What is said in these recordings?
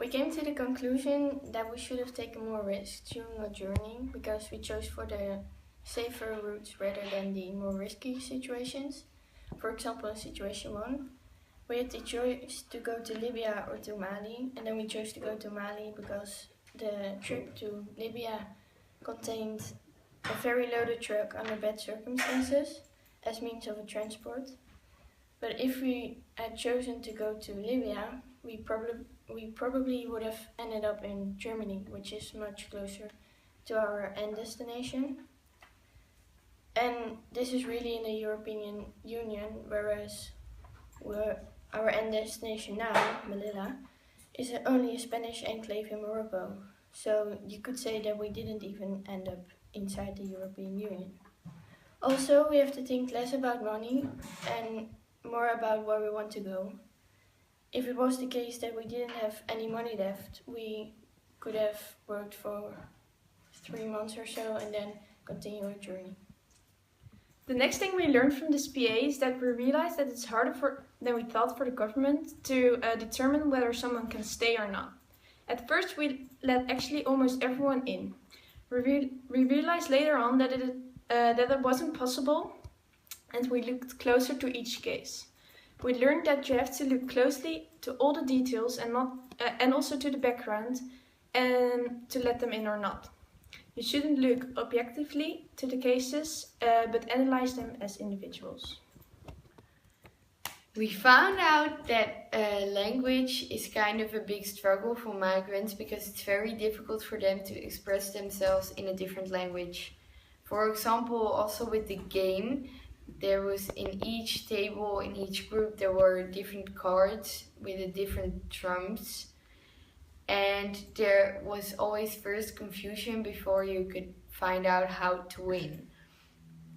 We came to the conclusion that we should have taken more risks during our journey because we chose for the safer routes rather than the more risky situations. For example, in situation 1, we had the choice to go to Libya or to Mali, and then we chose to go to Mali because the trip to Libya contained a very loaded truck under bad circumstances as means of a transport. But if we had chosen to go to Libya, we probably would have ended up in Germany, which is much closer to our end destination. And this is really in the European Union, whereas our end destination now, Melilla, is only a Spanish enclave in Morocco. So you could say that we didn't even end up inside the European Union. Also, we have to think less about money and more about where we want to go. If it was the case that we didn't have any money left, we could have worked for 3 months or so and then continue our journey. The next thing we learned from this PA is that we realized that it's harder than we thought for the government to determine whether someone can stay or not. At first we let actually almost everyone in. We realized later on that it wasn't possible, and we looked closer to each case. We learned that you have to look closely to all the details and also to the background and to let them in or not. You shouldn't look objectively to the cases, but analyze them as individuals. We found out that language is kind of a big struggle for migrants because it's very difficult for them to express themselves in a different language. For example, also with the game, there was in each table, in each group, there were different cards with the different trumps. And there was always first confusion before you could find out how to win.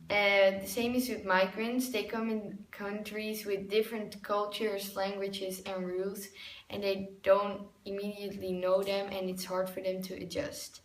The same is with migrants. They come in countries with different cultures, languages and rules, and they don't immediately know them, and it's hard for them to adjust.